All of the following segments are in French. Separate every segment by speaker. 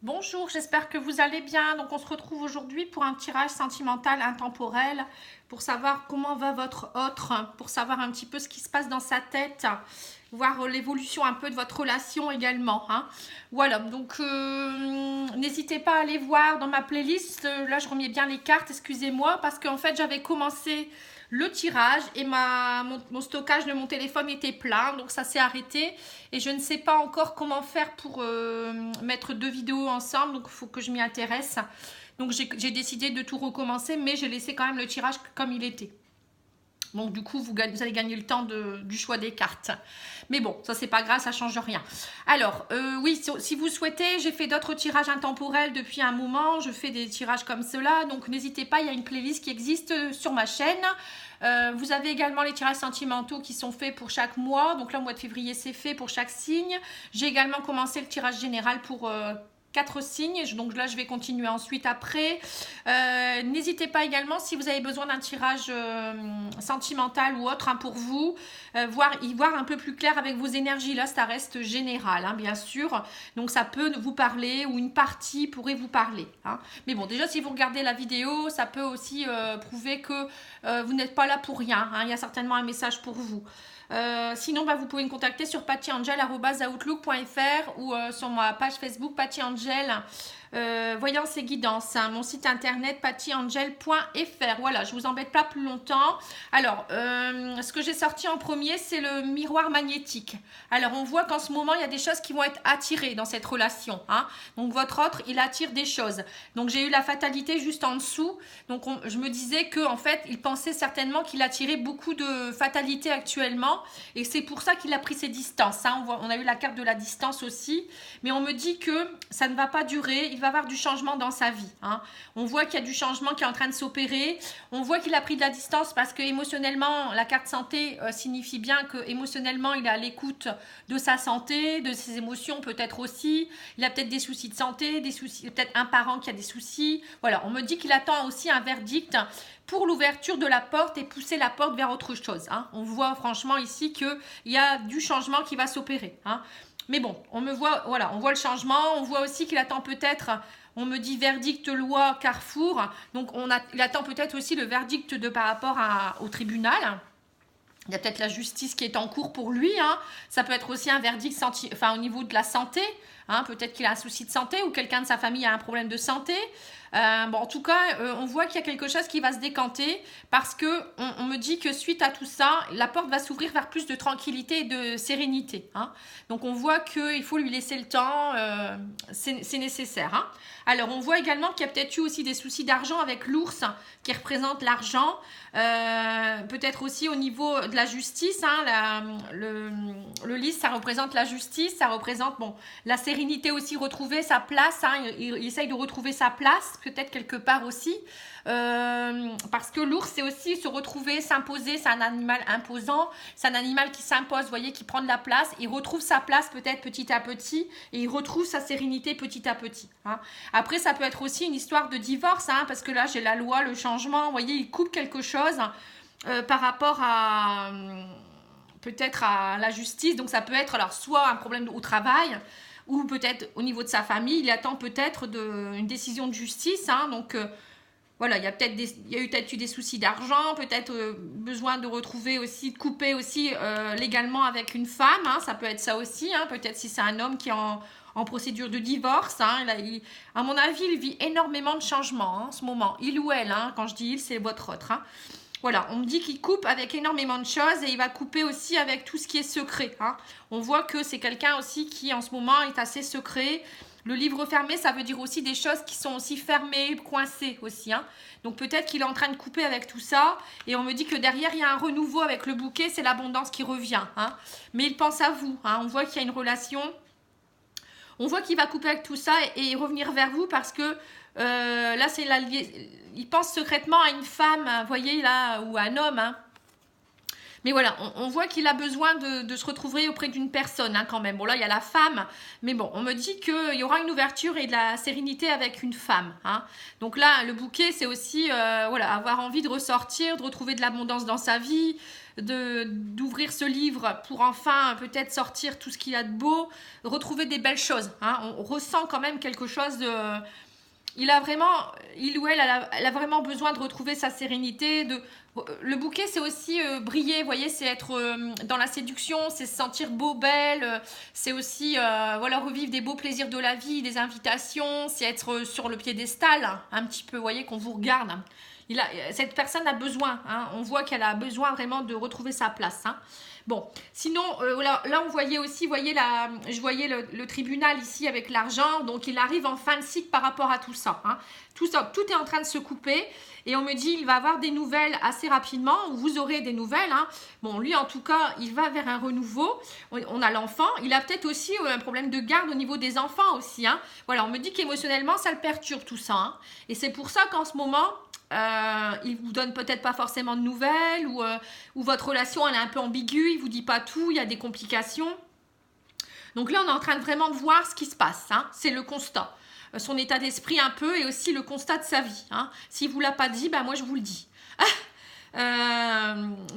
Speaker 1: Bonjour, j'espère que vous allez bien. Donc on se retrouve aujourd'hui pour un tirage sentimental intemporel pour savoir comment va votre autre, pour savoir un petit peu ce qui se passe dans sa tête, voir l'évolution un peu de votre relation également, hein. Voilà, donc n'hésitez pas à aller voir dans ma playlist. Là, je remets bien les cartes, excusez-moi, parce qu'en fait, j'avais commencé le tirage et mon stockage de mon téléphone était plein, donc ça s'est arrêté et je ne sais pas encore comment faire pour mettre deux vidéos ensemble, donc il faut que je m'y intéresse. Donc j'ai décidé de tout recommencer, mais j'ai laissé quand même le tirage comme il était. Donc du coup, vous allez gagner le temps du choix des cartes. Mais bon, ça c'est pas grave, ça change rien. Alors, oui, si vous souhaitez, j'ai fait d'autres tirages intemporels depuis un moment. Je fais des tirages comme cela. Donc n'hésitez pas, il y a une playlist qui existe sur ma chaîne. Vous avez également les tirages sentimentaux qui sont faits pour chaque mois. Donc là, au mois de février, c'est fait pour chaque signe. J'ai également commencé le tirage général pour 4 signes, donc là je vais continuer ensuite après. N'hésitez pas également si vous avez besoin d'un tirage sentimental ou autre, hein, pour vous, y voir un peu plus clair avec vos énergies. Là ça reste général, hein, bien sûr, donc ça peut vous parler ou une partie pourrait vous parler, hein. Mais bon, déjà si vous regardez la vidéo, ça peut aussi prouver que vous n'êtes pas là pour rien, hein. Il y a certainement un message pour vous. Sinon, vous pouvez me contacter sur pattyangel@outlook.fr ou sur ma page Facebook pattyangel. Voyance et guidance, hein, mon site internet pattyangel.fr. Voilà, je vous embête pas plus longtemps. Alors, ce que j'ai sorti en premier, c'est le miroir magnétique. Alors, on voit qu'en ce moment, il y a des choses qui vont être attirées dans cette relation, hein. Donc, votre autre, il attire des choses. Donc, j'ai eu la fatalité juste en dessous. Donc, je me disais que en fait, il pensait certainement qu'il attirait beaucoup de fatalité actuellement. Et c'est pour ça qu'il a pris ses distances, hein. On a eu la carte de la distance aussi. Mais on me dit que ça ne va pas durer. Il va avoir du changement dans sa vie, hein. On voit qu'il y a du changement qui est en train de s'opérer. On voit qu'il a pris de la distance parce que émotionnellement, la carte santé signifie bien que émotionnellement, il est à l'écoute de sa santé, de ses émotions peut-être aussi. Il a peut-être des soucis de santé, des soucis, peut-être un parent qui a des soucis. Voilà, on me dit qu'il attend aussi un verdict pour l'ouverture de la porte et pousser la porte vers autre chose, hein. On voit franchement ici qu'il y a du changement qui va s'opérer, hein. Mais bon, on voit le changement. On voit aussi qu'il attend peut-être, on me dit verdict, loi, Carrefour. Donc il attend peut-être aussi le verdict par rapport au tribunal. Il y a peut-être la justice qui est en cours pour lui, hein. Ça peut être aussi un verdict au niveau de la santé, hein. Peut-être qu'il a un souci de santé ou quelqu'un de sa famille a un problème de santé. En tout cas, on voit qu'il y a quelque chose qui va se décanter parce que on me dit que suite à tout ça, la porte va s'ouvrir vers plus de tranquillité et de sérénité, hein. Donc on voit qu'il faut lui laisser le temps, c'est nécessaire, hein. Alors on voit également qu'il y a peut-être eu aussi des soucis d'argent avec l'ours qui représente l'argent. Peut-être aussi au niveau de la justice, hein, le lys, ça représente la justice, ça représente la sérénité aussi, retrouver sa place, hein. Il essaye de retrouver sa place peut-être quelque part aussi, parce que l'ours c'est aussi se retrouver, s'imposer. C'est un animal imposant, c'est un animal qui s'impose, vous voyez, qui prend de la place. Il retrouve sa place peut-être petit à petit et il retrouve sa sérénité petit à petit, hein. Après ça peut être aussi une histoire de divorce, hein, parce que là j'ai la loi, le changement, vous voyez, il coupe quelque chose par rapport à peut-être à la justice. Donc ça peut être alors soit un problème au travail ou peut-être au niveau de sa famille. Il attend peut-être une décision de justice, hein. Donc voilà, il y a peut-être eu des soucis d'argent, peut-être besoin de retrouver aussi, de couper aussi légalement avec une femme, hein. Ça peut être ça aussi, hein. Peut-être si c'est un homme qui est en procédure de divorce, hein. À mon avis, il vit énormément de changements, hein, en ce moment. Il ou elle, hein. Quand je dis il, c'est votre autre, hein. Voilà, on me dit qu'il coupe avec énormément de choses et il va couper aussi avec tout ce qui est secret, hein. On voit que c'est quelqu'un aussi qui en ce moment est assez secret. Le livre fermé, ça veut dire aussi des choses qui sont aussi fermées, coincées aussi, hein. Donc peut-être qu'il est en train de couper avec tout ça. Et on me dit que derrière, il y a un renouveau avec le bouquet, c'est l'abondance qui revient, hein. Mais il pense à vous, hein. On voit qu'il y a une relation. On voit qu'il va couper avec tout ça et revenir vers vous parce que là, il pense secrètement à une femme, vous voyez, là, ou à un homme, hein. Mais voilà, on voit qu'il a besoin de se retrouver auprès d'une personne, hein, quand même. Bon, là, il y a la femme, mais bon, on me dit qu'il y aura une ouverture et de la sérénité avec une femme, hein. Donc là, le bouquet, c'est aussi avoir envie de ressortir, de retrouver de l'abondance dans sa vie, d'ouvrir ce livre pour enfin peut-être sortir tout ce qu'il y a de beau, retrouver des belles choses. Hein. On ressent quand même quelque chose de... Il ou elle a vraiment besoin de retrouver sa sérénité. Le bouquet, c'est aussi briller, vous voyez, c'est être dans la séduction, c'est se sentir beau, belle, c'est aussi voilà, revivre des beaux plaisirs de la vie, des invitations, c'est être sur le piédestal, un petit peu, vous voyez, qu'on vous regarde. Cette personne a besoin, hein, on voit qu'elle a besoin vraiment de retrouver sa place. Hein. Bon, sinon, là on voyait aussi, je voyais le tribunal ici avec l'argent, donc il arrive en fin de cycle par rapport à tout ça. Hein. Tout est en train de se couper et on me dit il va avoir des nouvelles assez rapidement, vous aurez des nouvelles. Hein. Bon, lui en tout cas, il va vers un renouveau, on a l'enfant, il a peut-être aussi un problème de garde au niveau des enfants aussi. Hein. Voilà, on me dit qu'émotionnellement ça le perturbe tout ça. Hein. Et c'est pour ça qu'en ce moment... il vous donne peut-être pas forcément de nouvelles ou votre relation elle est un peu ambiguë, il vous dit pas tout, il y a des complications. Donc là on est en train de vraiment de voir ce qui se passe, hein. C'est le constat, son état d'esprit un peu et aussi le constat de sa vie. Hein. S'il vous l'a pas dit, ben moi je vous le dis.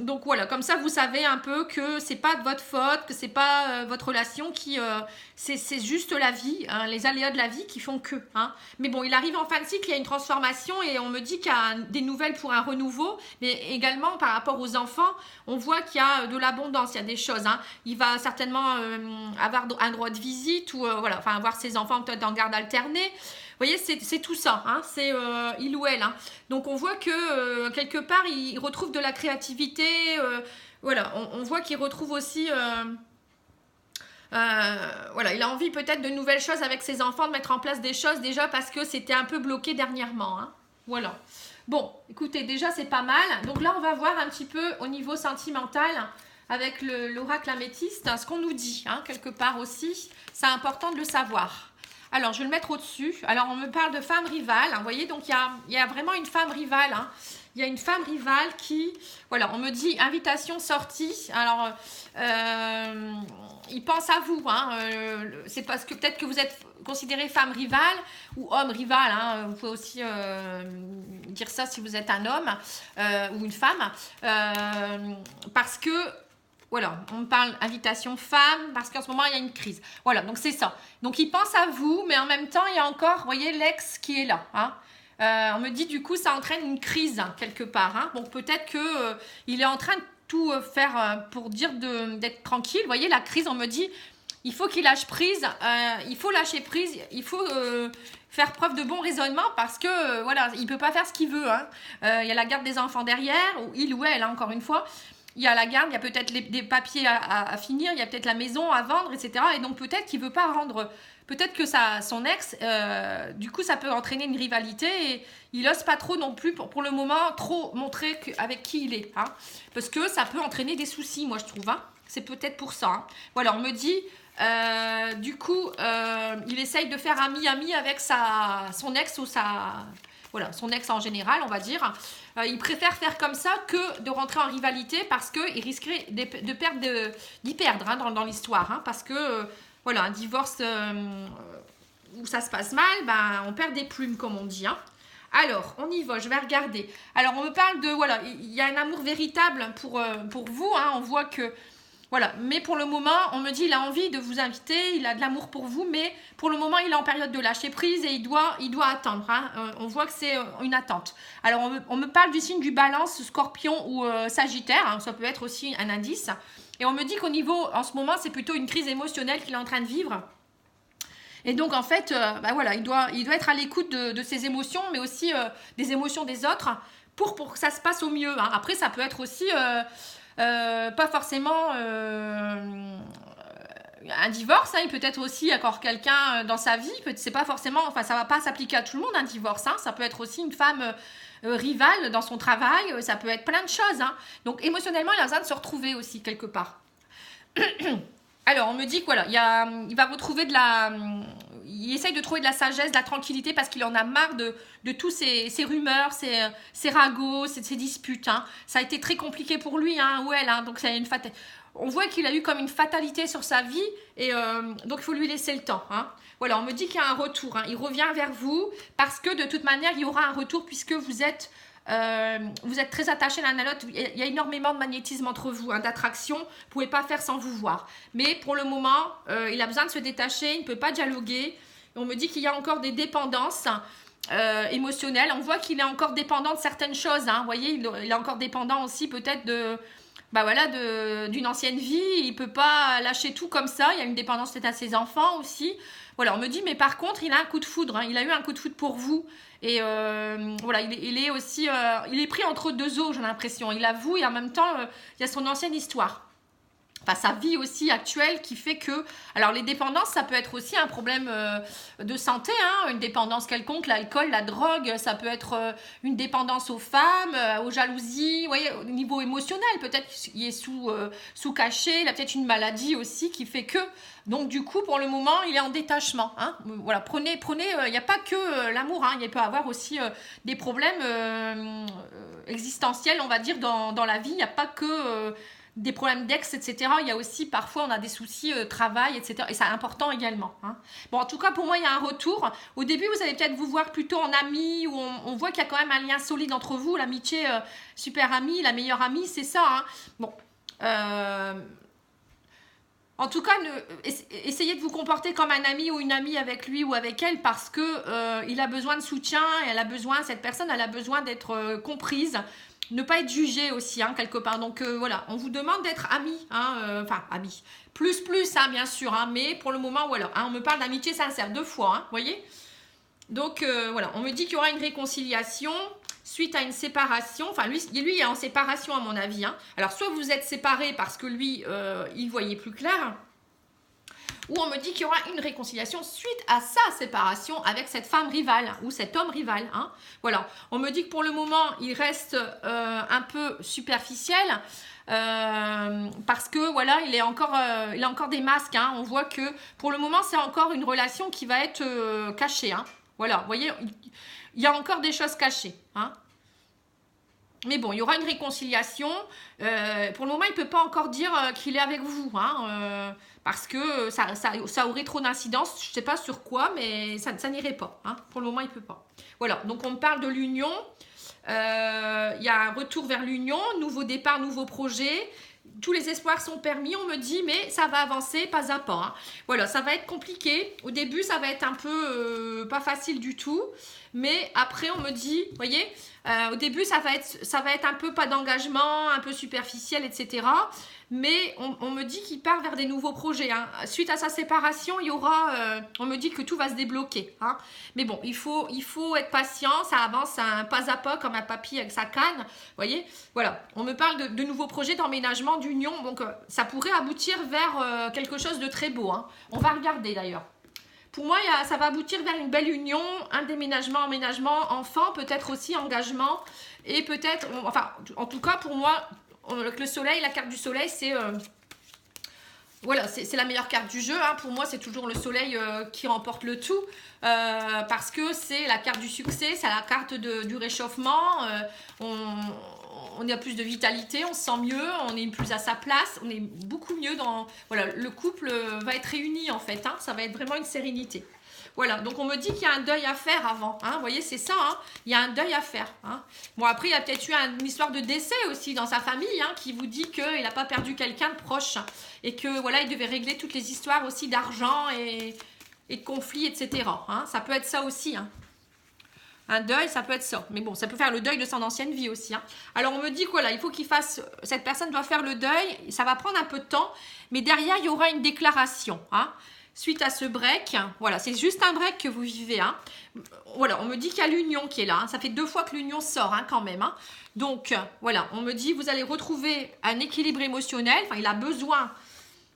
Speaker 1: Donc voilà, comme ça vous savez un peu que c'est pas de votre faute, que c'est pas votre relation qui c'est juste la vie, hein, les aléas de la vie qui font que. Hein. Mais bon, il arrive en fin de cycle, il y a une transformation et on me dit qu'il y a des nouvelles pour un renouveau, mais également par rapport aux enfants, on voit qu'il y a de l'abondance, il y a des choses. Hein. Il va certainement avoir un droit de visite ou voilà, enfin avoir ses enfants peut-être en garde alternée. Vous voyez, c'est tout ça, hein, c'est il ou elle. Hein. Donc on voit que quelque part, il retrouve de la créativité. Voilà, on voit qu'il retrouve aussi... voilà, il a envie peut-être de nouvelles choses avec ses enfants, de mettre en place des choses déjà parce que c'était un peu bloqué dernièrement. Hein. Voilà. Bon, écoutez, déjà c'est pas mal. Donc là, on va voir un petit peu au niveau sentimental avec l'oracle améthyste, hein, ce qu'on nous dit, hein, quelque part aussi. C'est important de le savoir. Alors, je vais le mettre au-dessus. Alors, on me parle de femme rivale. Hein, vous voyez, donc il y a vraiment une femme rivale. Hein. Il y a une femme rivale qui... Voilà, on me dit invitation sortie. Alors, il pense à vous. Hein, c'est parce que peut-être que vous êtes considérée femme rivale ou homme rival. Hein, vous pouvez aussi dire ça si vous êtes un homme ou une femme. Parce que... Voilà, on me parle invitation femme parce qu'en ce moment, il y a une crise. Voilà, donc c'est ça. Donc, il pense à vous, mais en même temps, il y a encore, vous voyez, l'ex qui est là. Hein. On me dit, du coup, ça entraîne une crise, hein, quelque part. Hein. Donc, peut-être qu'il est en train de tout faire pour dire d'être tranquille. Vous voyez, la crise, on me dit, il faut qu'il lâche prise. Il faut lâcher prise. Il faut faire preuve de bon raisonnement parce que, voilà, il ne peut pas faire ce qu'il veut. Hein. Il y a la garde des enfants derrière, ou il ou elle, hein, encore une fois. Il y a la garde, il y a peut-être des papiers à finir, il y a peut-être la maison à vendre, etc. Et donc peut-être qu'il ne veut pas rendre... Peut-être que son ex, du coup, ça peut entraîner une rivalité et il n'ose pas trop non plus, pour le moment, trop montrer avec qui il est. Hein. Parce que ça peut entraîner des soucis, moi, je trouve. Hein. C'est peut-être pour ça. Hein. Voilà, on me dit... du coup, il essaye de faire ami-ami avec son ex ou voilà, son ex en général, on va dire. Il préfère faire comme ça que de rentrer en rivalité parce qu'il risquerait d'y perdre hein, dans l'histoire. Hein, parce que, voilà, un divorce où ça se passe mal, ben, on perd des plumes, comme on dit. Hein. Alors, on y va, je vais regarder. Alors, on me parle de, voilà, il y a un amour véritable pour vous. Hein, on voit que... Voilà, mais pour le moment, on me dit il a envie de vous inviter, il a de l'amour pour vous, mais pour le moment, il est en période de lâcher prise et il doit attendre. Hein. On voit que c'est une attente. Alors, on me parle du signe du Balance, Scorpion ou Sagittaire, hein, ça peut être aussi un indice. Et on me dit qu'au niveau, en ce moment, c'est plutôt une crise émotionnelle qu'il est en train de vivre. Et donc, en fait, bah voilà, il doit être à l'écoute de ses émotions, mais aussi des émotions des autres pour que ça se passe au mieux. Hein. Après, ça peut être aussi... pas forcément un divorce, hein, il peut être aussi encore quelqu'un dans sa vie, c'est pas forcément, enfin ça va pas s'appliquer à tout le monde un divorce, hein, ça peut être aussi une femme rivale dans son travail, ça peut être plein de choses, hein. Donc émotionnellement il a besoin de se retrouver aussi quelque part. Alors on me dit que voilà, il va retrouver il essaye de trouver de la sagesse, de la tranquillité parce qu'il en a marre de tous ces rumeurs, ces ragots, ces disputes. Hein. Ça a été très compliqué pour lui, hein, ou elle. Hein, donc on voit qu'il a eu comme une fatalité sur sa vie et donc il faut lui laisser le temps. Hein. Voilà, on me dit qu'il y a un retour. Hein. Il revient vers vous parce que de toute manière, il y aura un retour puisque vous êtes Vous êtes très attachés l'un à l'autre. Il y a énormément de magnétisme entre vous, hein, d'attraction. Vous ne pouvez pas faire sans vous voir. Mais pour le moment, il a besoin de se détacher. Il ne peut pas dialoguer. On me dit qu'il y a encore des dépendances émotionnelles. On voit qu'il est encore dépendant de certaines choses. Hein. Vous voyez, il est encore dépendant aussi peut-être d'une ancienne vie. Il ne peut pas lâcher tout comme ça. Il y a une dépendance peut-être à ses enfants aussi. Voilà, on me dit, mais par contre, il a un coup de foudre. Hein. Il a eu un coup de foudre pour vous. Et voilà, il est aussi, il est pris entre deux eaux, j'ai l'impression. Il a vous et en même temps, il y a son ancienne histoire. Enfin, sa vie aussi actuelle qui fait que... Alors, les dépendances, ça peut être aussi un problème de santé, hein, une dépendance quelconque, l'alcool, la drogue, ça peut être une dépendance aux femmes, aux jalousies, vous voyez, au niveau émotionnel, peut-être qu'il est sous cachet, il a peut-être une maladie aussi qui fait que... Donc, du coup, pour le moment, il est en détachement. Hein. Voilà, prenez, il n'y a pas que l'amour, hein, il peut y avoir aussi des problèmes existentiels, on va dire, dans la vie. Il n'y a pas que des problèmes d'ex, etc. Il y a aussi, parfois, on a des soucis travail, etc. Et c'est important également. Hein. Bon, en tout cas, pour moi, il y a un retour. Au début, vous allez peut-être vous voir plutôt en ami, où on voit qu'il y a quand même un lien solide entre vous, l'amitié super amie, la meilleure amie, c'est ça. Hein. Bon, en tout cas, essayez de vous comporter comme un ami ou une amie avec lui ou avec elle parce que il a besoin de soutien et cette personne, elle a besoin d'être comprise, ne pas être jugée aussi, hein, quelque part. Donc voilà, on vous demande d'être amis, hein, enfin amis, plus, hein, bien sûr, hein, mais pour le moment, voilà, hein, on me parle d'amitié sincère 2 fois, hein, voyez. Donc voilà, on me dit qu'il y aura une réconciliation suite à une séparation. Enfin, lui est en séparation à mon avis. Hein. Alors, soit vous êtes séparés parce que lui, il voyait plus clair, ou on me dit qu'il y aura une réconciliation suite à sa séparation avec cette femme rivale ou cet homme rival. Hein. Voilà, on me dit que pour le moment, il reste un peu superficiel. Parce que voilà, il a encore des masques. Hein. On voit que pour le moment, c'est encore une relation qui va être cachée. Hein. Voilà, vous voyez, il y a encore des choses cachées. Hein. Mais bon, il y aura une réconciliation. Pour le moment, il ne peut pas encore dire qu'il est avec vous. Hein, parce que ça aurait trop d'incidence. Je ne sais pas sur quoi, mais ça n'irait pas. Hein. Pour le moment, il ne peut pas. Voilà, donc on me parle de l'union. Il y a un retour vers l'union, nouveau départ, nouveau projet. Tous les espoirs sont permis, on me dit, mais ça va avancer pas à pas. Hein. Voilà, ça va être compliqué. Au début, ça va être un peu pas facile du tout. Mais après, on me dit, vous voyez, au début, ça va être un peu pas d'engagement, un peu superficiel, etc. Mais on me dit qu'il part vers des nouveaux projets. Hein. Suite à sa séparation, il y aura, on me dit que tout va se débloquer. Hein. Mais bon, il faut être patient, ça avance un pas à pas comme un papy avec sa canne. Vous voyez, voilà, on me parle de nouveaux projets d'emménagement, d'union. Donc, ça pourrait aboutir vers quelque chose de très beau. Hein. On va regarder d'ailleurs. Pour moi, ça va aboutir vers une belle union, un déménagement, emménagement, enfant, peut-être aussi engagement. Et peut-être, enfin, en tout cas, pour moi, le soleil, la carte du soleil, c'est voilà, c'est la meilleure carte du jeu. Hein. Pour moi, c'est toujours le soleil qui remporte le tout. Parce que c'est la carte du succès, c'est la carte du réchauffement. On a plus de vitalité, on se sent mieux, on est plus à sa place, on est beaucoup mieux dans... Voilà, le couple va être réuni en fait, hein, ça va être vraiment une sérénité. Voilà, donc on me dit qu'il y a un deuil à faire avant, hein, vous voyez, c'est ça, hein, il y a un deuil à faire. Hein. Bon, après, il y a peut-être eu une histoire de décès aussi dans sa famille, hein, qui vous dit qu'il n'a pas perdu quelqu'un de proche, et que voilà, il devait régler toutes les histoires aussi d'argent et de conflits, etc. Hein, ça peut être ça aussi, hein. Un deuil, ça peut être ça. Mais bon, ça peut faire le deuil de son ancienne vie aussi. Hein. Alors, on me dit que voilà, il faut qu'il fasse... Cette personne doit faire le deuil. Ça va prendre un peu de temps. Mais derrière, il y aura une déclaration. Hein. Suite à ce break, voilà, c'est juste un break que vous vivez. Hein. Voilà, on me dit qu'il y a l'union qui est là. Hein. Ça fait 2 fois que l'union sort hein, quand même. Hein. Donc, voilà, on me dit vous allez retrouver un équilibre émotionnel. Enfin, il a besoin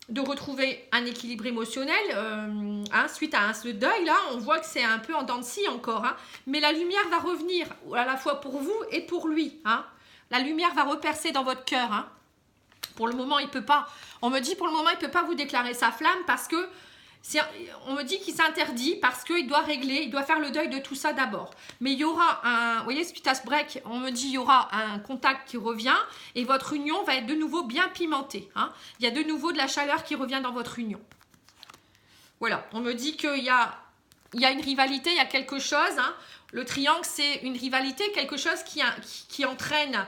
Speaker 1: de retrouver un équilibre émotionnel hein, suite à ce deuil là, on voit que c'est un peu en dents de scie encore, hein, mais la lumière va revenir à la fois pour vous et pour lui, hein. La lumière va repercer dans votre cœur, hein. Pour le moment il peut pas, on me dit pour le moment il peut pas vous déclarer sa flamme parce que on me dit qu'il s'interdit parce qu'il doit régler, il doit faire le deuil de tout ça d'abord. Mais il y aura vous voyez, suite à ce break, on me dit il y aura un contact qui revient et votre union va être de nouveau bien pimentée. Hein. Il y a de nouveau de la chaleur qui revient dans votre union. Voilà, on me dit qu'il y a il y a une rivalité, il y a quelque chose. Hein. Le triangle, c'est une rivalité, quelque chose qui entraîne,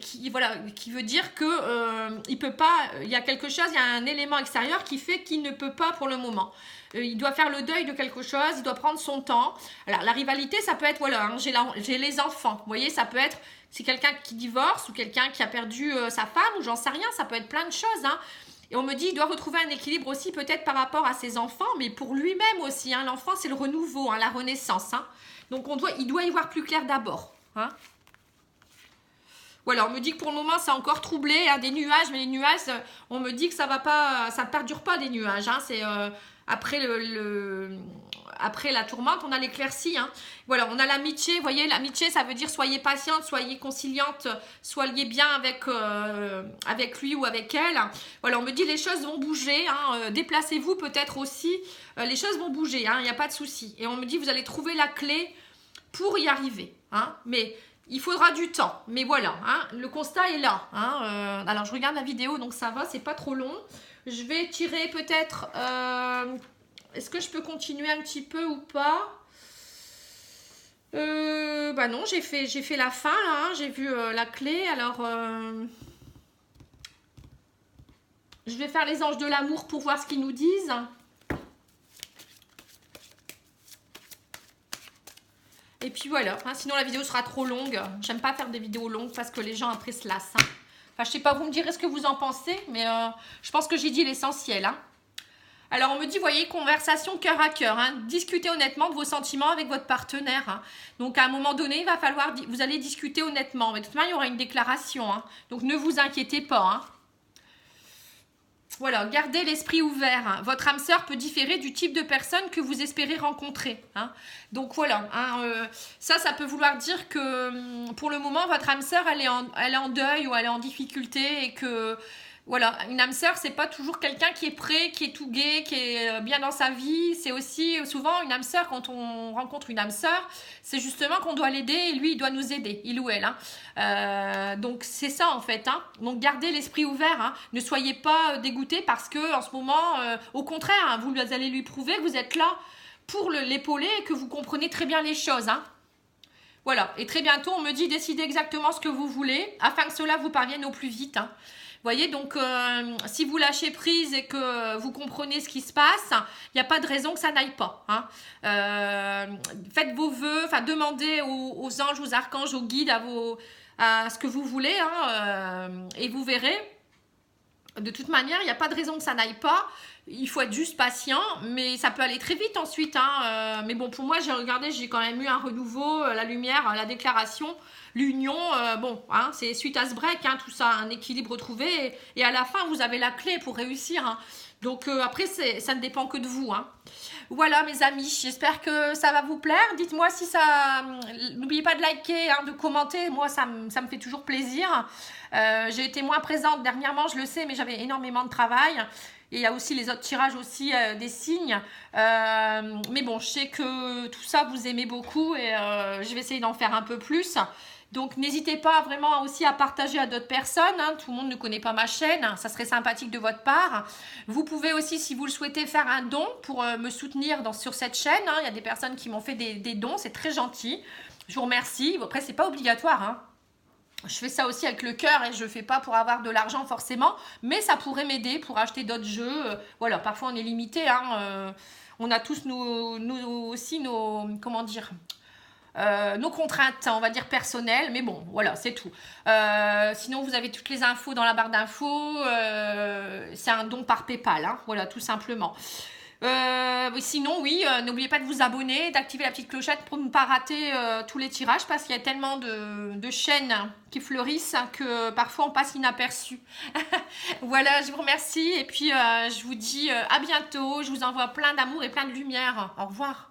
Speaker 1: qui veut dire que il peut pas, il y a quelque chose, il y a un élément extérieur qui fait qu'il ne peut pas pour le moment. Il doit faire le deuil de quelque chose, il doit prendre son temps. Alors la rivalité, ça peut être, voilà, hein, j'ai les enfants. Vous voyez, ça peut être, c'est quelqu'un qui divorce ou quelqu'un qui a perdu sa femme ou j'en sais rien, ça peut être plein de choses. Hein. Et on me dit, il doit retrouver un équilibre aussi peut-être par rapport à ses enfants, mais pour lui-même aussi. Hein. L'enfant, c'est le renouveau, hein, la renaissance. Hein. Donc il doit y voir plus clair d'abord. Hein. Voilà, on me dit que pour le moment, c'est encore troublé, hein, des nuages, mais les nuages, on me dit que ça va pas, ça ne perdure pas des nuages. Hein. C'est après après la tourmente, on a l'éclaircie. Hein. Voilà, on a l'amitié. Vous voyez, l'amitié, ça veut dire soyez patiente, soyez conciliante, soyez bien avec lui ou avec elle. Voilà, on me dit les choses vont bouger. Hein. Déplacez-vous peut-être aussi. Les choses vont bouger, hein, il n'y a pas de souci. Et on me dit vous allez trouver la clé pour y arriver. Hein. Mais il faudra du temps. Mais voilà, hein, le constat est là. Hein. Alors, je regarde la vidéo, donc ça va, c'est pas trop long. Je vais tirer peut-être... est-ce que je peux continuer un petit peu ou pas? Bah non, j'ai fait la fin, là. Hein, j'ai vu la clé. Alors, je vais faire les anges de l'amour pour voir ce qu'ils nous disent. Et puis voilà. Hein, sinon, la vidéo sera trop longue. J'aime pas faire des vidéos longues parce que les gens après se lassent. Hein. Enfin, je sais pas, vous me direz ce que vous en pensez, mais je pense que j'ai dit l'essentiel. Hein. Alors, on me dit, voyez, conversation cœur à cœur. Hein. Discutez honnêtement de vos sentiments avec votre partenaire. Hein. Donc, à un moment donné, il va falloir, vous allez discuter honnêtement. Mais de toute manière, il y aura une déclaration. Hein. Donc, ne vous inquiétez pas. Hein. Voilà, gardez l'esprit ouvert. Hein. Votre âme sœur peut différer du type de personne que vous espérez rencontrer. Hein. Donc voilà, hein, ça peut vouloir dire que pour le moment, votre âme sœur, elle est en deuil ou elle est en difficulté et que... Voilà, une âme sœur, c'est pas toujours quelqu'un qui est prêt, qui est tout gai, qui est bien dans sa vie. C'est aussi souvent une âme sœur, quand on rencontre une âme sœur, c'est justement qu'on doit l'aider et lui, il doit nous aider, il ou elle. Hein. Donc c'est ça en fait. Hein. Donc gardez l'esprit ouvert. Hein. Ne soyez pas dégoûtés parce que en ce moment, au contraire, hein, vous allez lui prouver que vous êtes là pour l'épauler et que vous comprenez très bien les choses. Hein. Voilà, et très bientôt, on me dit décidez exactement ce que vous voulez afin que cela vous parvienne au plus vite. Hein. Vous voyez, donc si vous lâchez prise et que vous comprenez ce qui se passe, il n'y a pas de raison que ça n'aille pas. Hein. Faites vos vœux, enfin demandez aux anges, aux archanges, aux guides, à ce que vous voulez, hein, et vous verrez. De toute manière, il n'y a pas de raison que ça n'aille pas. Il faut être juste patient, mais ça peut aller très vite ensuite. Hein. Mais bon, pour moi, j'ai regardé, j'ai quand même eu un renouveau, la lumière, la déclaration, l'union. Bon, hein, c'est suite à ce break, hein, tout ça, un équilibre trouvé. Et à la fin, vous avez la clé pour réussir. Hein. Donc après, ça ne dépend que de vous. Hein. Voilà mes amis, j'espère que ça va vous plaire. Dites-moi si ça... N'oubliez pas de liker, hein, de commenter. Moi, ça me fait toujours plaisir. J'ai été moins présente dernièrement, je le sais, mais j'avais énormément de travail. Et il y a aussi les autres tirages aussi des signes. Mais bon, je sais que tout ça, vous aimez beaucoup et je vais essayer d'en faire un peu plus. Donc, n'hésitez pas vraiment aussi à partager à d'autres personnes. Hein. Tout le monde ne connaît pas ma chaîne. Hein. Ça serait sympathique de votre part. Vous pouvez aussi, si vous le souhaitez, faire un don pour me soutenir sur cette chaîne. Hein. Il y a des personnes qui m'ont fait des dons. C'est très gentil. Je vous remercie. Après, c'est pas obligatoire. Hein. Je fais ça aussi avec le cœur et je ne fais pas pour avoir de l'argent forcément. Mais ça pourrait m'aider pour acheter d'autres jeux. Voilà, parfois on est limité. Hein. On a tous aussi nos... Comment dire ? Nos contraintes, on va dire personnelles, mais bon, voilà, c'est tout. Sinon, vous avez toutes les infos dans la barre d'infos. C'est un don par PayPal, hein, voilà, tout simplement. Sinon, oui, n'oubliez pas de vous abonner, d'activer la petite clochette pour ne pas rater tous les tirages parce qu'il y a tellement de chaînes qui fleurissent que parfois on passe inaperçu. Voilà, je vous remercie et puis je vous dis à bientôt. Je vous envoie plein d'amour et plein de lumière. Au revoir.